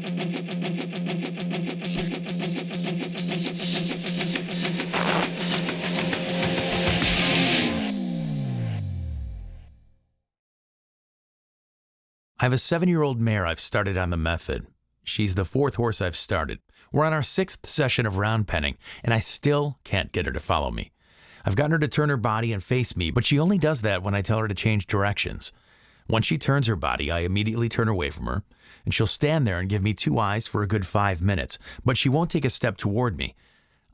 I have a 7-year-old mare I've started on the method. She's the 4th horse I've started. We're on our 6th session of round penning, and I still can't get her to follow me. I've gotten her to turn her body and face me, but she only does that when I tell her to change directions. Once she turns her body, I immediately turn away from her, and she'll stand there and give me 2 eyes for a good 5 minutes, but she won't take a step toward me.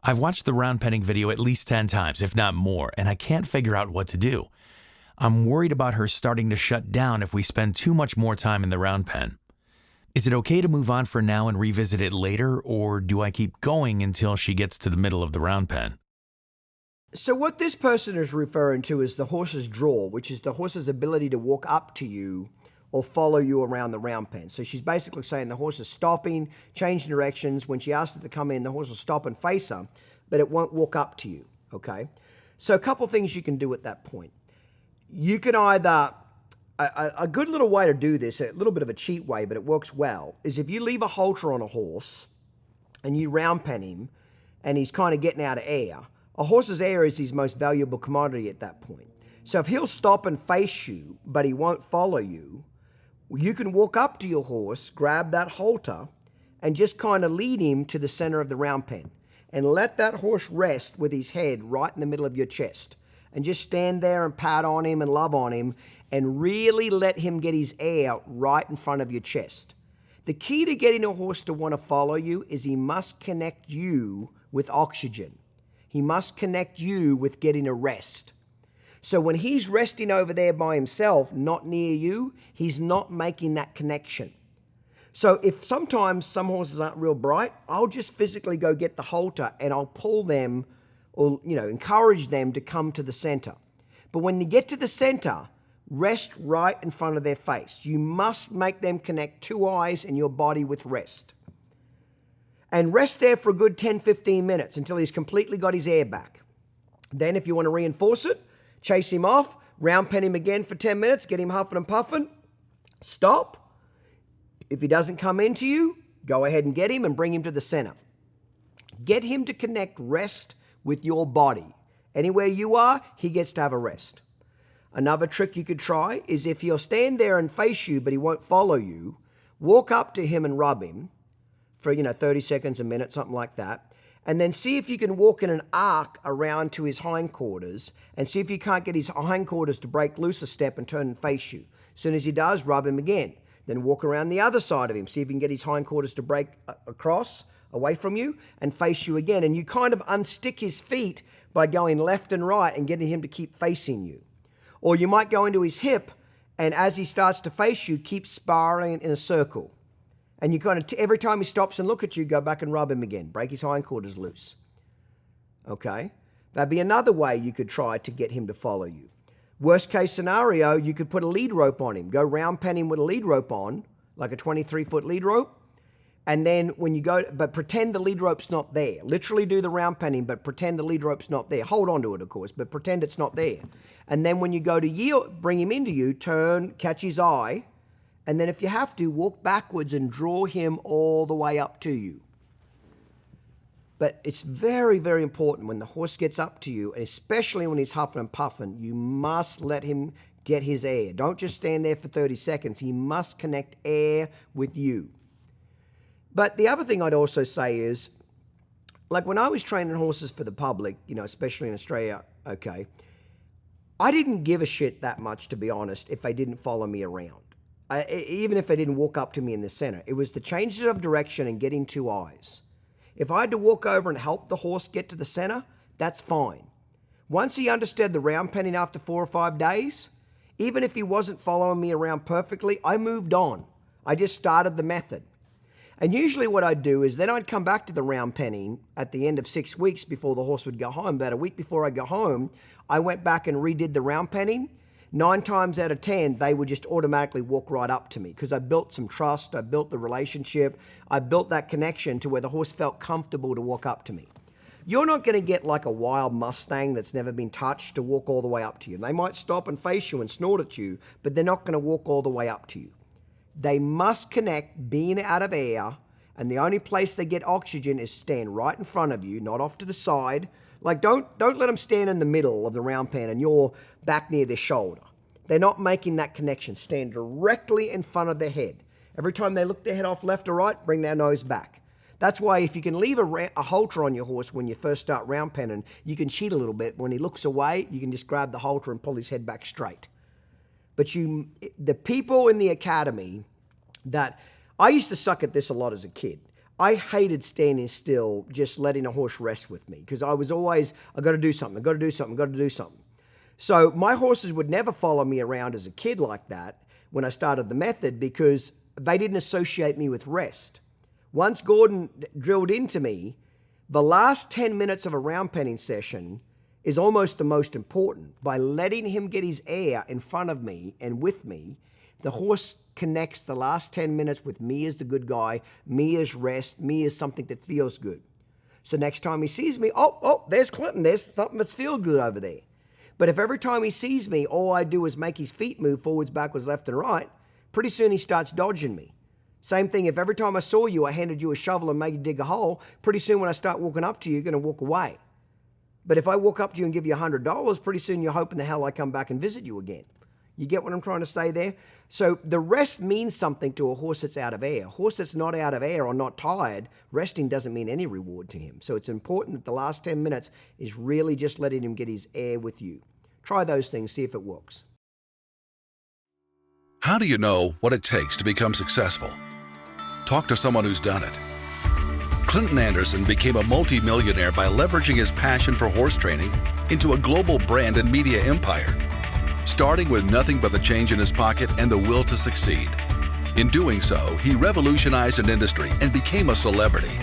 I've watched the round penning video at least 10 times, if not more, and I can't figure out what to do. I'm worried about her starting to shut down if we spend too much more time in the round pen. Is it okay to move on for now and revisit it later, or do I keep going until she gets to the middle of the round pen? So what this person is referring to is the horse's draw, which is the horse's ability to walk up to you or follow you around the round pen. So she's basically saying the horse is stopping, changing directions. When she asks it to come in, the horse will stop and face her, but it won't walk up to you, okay? So a couple things you can do at that point. You can either, a good little way to do this, a little bit of a cheat way, but it works well, is if you leave a halter on a horse and you round pen him and he's kind of getting out of air, a horse's air is his most valuable commodity at that point. So if he'll stop and face you, but he won't follow you, you can walk up to your horse, grab that halter, and just kind of lead him to the center of the round pen and let that horse rest with his head right in the middle of your chest. And just stand there and pat on him and love on him and really let him get his air right in front of your chest. The key to getting a horse to want to follow you is he must connect you with oxygen. He must connect you with getting a rest. So when he's resting over there by himself, not near you, he's not making that connection. So if sometimes some horses aren't real bright, I'll just physically go get the halter and I'll pull them or, encourage them to come to the center. But when you get to the center, rest right in front of their face. You must make them connect 2 eyes in your body with rest. And rest there for a good 10, 15 minutes until he's completely got his air back. Then if you want to reinforce it, chase him off, round pen him again for 10 minutes, get him huffing and puffing, stop. If he doesn't come into you, go ahead and get him and bring him to the center. Get him to connect rest with your body. Anywhere you are, he gets to have a rest. Another trick you could try is if he'll stand there and face you, but he won't follow you, walk up to him and rub him for, 30 seconds, a minute, something like that, and then see if you can walk in an arc around to his hindquarters and see if you can't get his hindquarters to break loose a step and turn and face you. As soon as he does, rub him again. Then walk around the other side of him, see if you can get his hindquarters to break across, away from you, and face you again. And you kind of unstick his feet by going left and right and getting him to keep facing you. Or you might go into his hip, and as he starts to face you, keep sparring in a circle. And you kind of, every time he stops and look at you, go back and rub him again. Break his hindquarters loose. Okay? That'd be another way you could try to get him to follow you. Worst case scenario, you could put a lead rope on him. Go round pen him with a lead rope on, like a 23-foot lead rope. And then when you go, but pretend the lead rope's not there. Literally do the round penning, but pretend the lead rope's not there. Hold on to it, of course, but pretend it's not there. And then when you go to yield, bring him into you, turn, catch his eye, and then if you have to, walk backwards and draw him all the way up to you. But it's very, very important when the horse gets up to you, and especially when he's huffing and puffing, you must let him get his air. Don't just stand there for 30 seconds. He must connect air with you. But the other thing I'd also say is, like when I was training horses for the public, especially in Australia, okay, I didn't give a shit that much, to be honest, if they didn't follow me around. Even if they didn't walk up to me in the center. It was the changes of direction and getting 2 eyes. If I had to walk over and help the horse get to the center, that's fine. Once he understood the round penning after 4 or 5 days, even if he wasn't following me around perfectly, I moved on. I just started the method. And usually what I'd do is then I'd come back to the round penning at the end of 6 weeks before the horse would go home. About a week before I go home, I went back and redid the round penning. 9 times out of 10, they would just automatically walk right up to me because I built some trust, I built the relationship, I built that connection to where the horse felt comfortable to walk up to me. You're not going to get like a wild Mustang that's never been touched to walk all the way up to you. They might stop and face you and snort at you, but they're not going to walk all the way up to you. They must connect being out of air, and the only place they get oxygen is stand right in front of you, not off to the side. Like, don't let them stand in the middle of the round pen and you're back near their shoulder. They're not making that connection. Stand directly in front of their head. Every time they look their head off left or right, bring their nose back. That's why if you can leave a halter on your horse when you first start round penning, you can cheat a little bit. When he looks away, you can just grab the halter and pull his head back straight. But the people in the academy that, I used to suck at this a lot as a kid. I hated standing still, just letting a horse rest with me, because I was always, I got to do something, I got to do something, I got to do something. So my horses would never follow me around as a kid like that when I started the method, because they didn't associate me with rest. Once Gordon drilled into me, the last 10 minutes of a round penning session is almost the most important. By letting him get his air in front of me and with me, the horse connects the last 10 minutes with me as the good guy, me as rest, me as something that feels good. So next time he sees me, oh, there's Clinton, there's something that's feel good over there. But if every time he sees me, all I do is make his feet move forwards, backwards, left, and right, pretty soon he starts dodging me. Same thing, if every time I saw you, I handed you a shovel and made you dig a hole, pretty soon when I start walking up to you, you're going to walk away. But if I walk up to you and give you $100, pretty soon you're hoping the hell I come back and visit you again. You get what I'm trying to say there? So the rest means something to a horse that's out of air. A horse that's not out of air or not tired, resting doesn't mean any reward to him. So it's important that the last 10 minutes is really just letting him get his air with you. Try those things, see if it works. How do you know what it takes to become successful? Talk to someone who's done it. Clinton Anderson became a multi-millionaire by leveraging his passion for horse training into a global brand and media empire, starting with nothing but the change in his pocket and the will to succeed. In doing so, he revolutionized an industry and became a celebrity.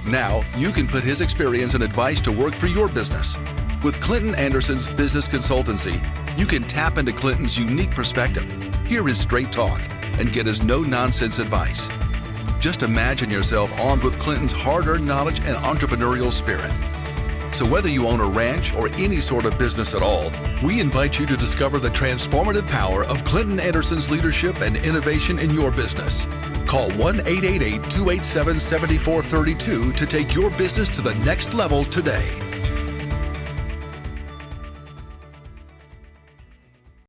Now, you can put his experience and advice to work for your business. With Clinton Anderson's business consultancy, you can tap into Clinton's unique perspective, hear his straight talk, and get his no-nonsense advice. Just imagine yourself armed with Clinton's hard-earned knowledge and entrepreneurial spirit. So whether you own a ranch or any sort of business at all, we invite you to discover the transformative power of Clinton Anderson's leadership and innovation in your business. Call 1-888-287-7432 to take your business to the next level today.